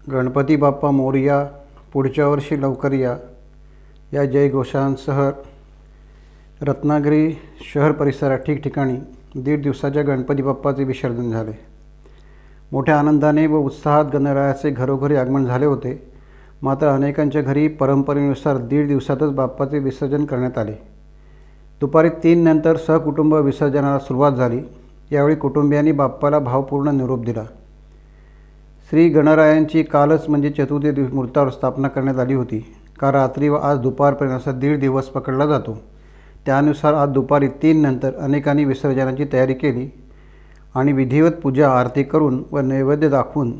गणपती बाप्पा मोरया, पुढच्या वर्षी लवकर या, या जयघोषांसह रत्नागिरी शहर परिसरात ठिकठिकाणी 1.5 दिवसाच्या गणपती बाप्पाचे विसर्जन झाले। मोठ्या आनंदाने व उत्साहात गणरायाचे घरोघरी आगमन झाले होते। मात्र अनेकांच्या घरी परंपरेनुसार 1.5 दिवसातच बाप्पाचे विसर्जन करण्यात आले। दुपारी 3 नंतर सहकुटुंब विसर्जनाला सुरुवात झाली। यावेळी कुटुंबियांनी बाप्पाला भावपूर्ण निरोप दिला। श्री गणरायांची कालच म्हणजे चतुर्थी दिवशी मूर्तावर स्थापना करण्यात आली होती। काल रात्री व आज दुपारपर्यंत असा 1.5 दिवस पकडला जातो। त्यानुसार आज दुपारी 3 नंतर अनेकांनी विसर्जनाची तयारी केली आणि विधिवत पूजा आरती करून व नैवेद्य दाखवून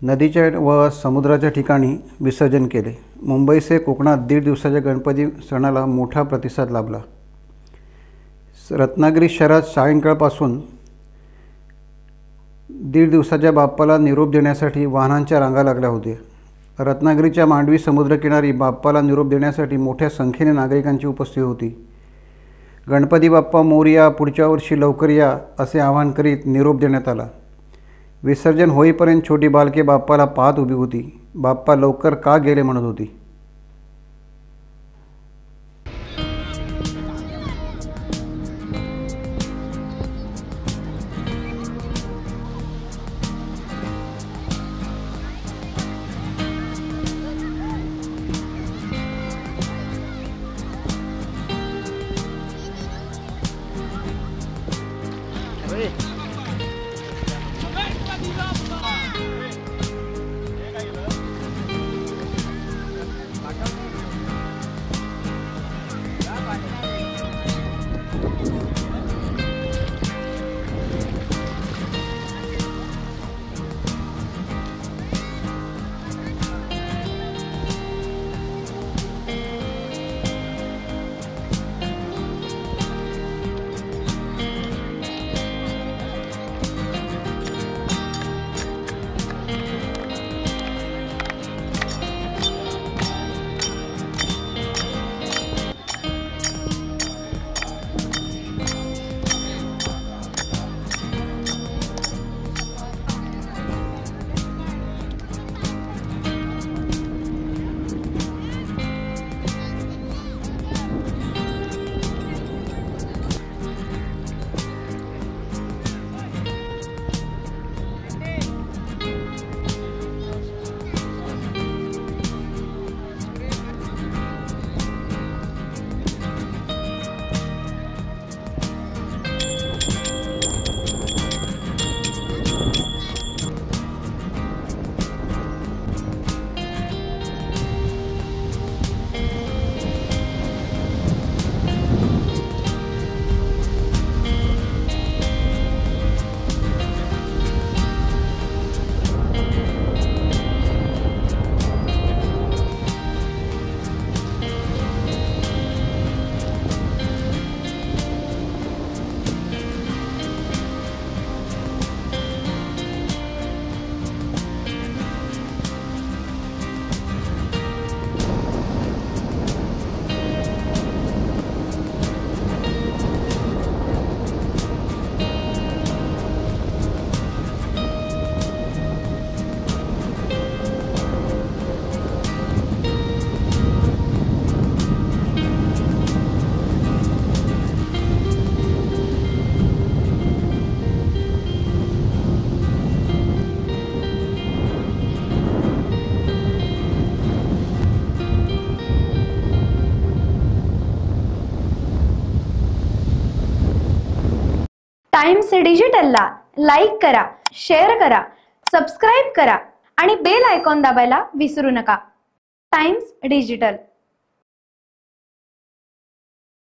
नदीच्या व समुद्राच्या ठिकाणी विसर्जन केले। मुंबईसह कोकणात 1.5 दिवसाच्या गणपती सणाला मोठा प्रतिसाद लाभला। रत्नागिरी शहरात सायंकाळपासून 1.5 दिवसाच्या बाप्पाला निरोप देण्यासाठी वाहनांच्या रांगा लागल्या होत्या। रत्नागिरीच्या मांडवी समुद्रकिनारी बाप्पाला निरोप देण्यासाठी मोठ्या संख्येने नागरिकांची उपस्थिती होती। गणपती बाप्पा मोरया, पुढच्या वर्षी लवकर या असे आवाहन करीत निरोप देण्यात आला। विसर्जन होईपर्यंत छोटी बालके बाप्पाला पाहत उभी होती। बाप्पा लवकर का गेले म्हणत होती। टाइम्स डिजिटलला लाईक करा, शेअर करा, सबस्क्राइब करा आणि बेल आयकॉन दाबायला विसरू नका। Times digital.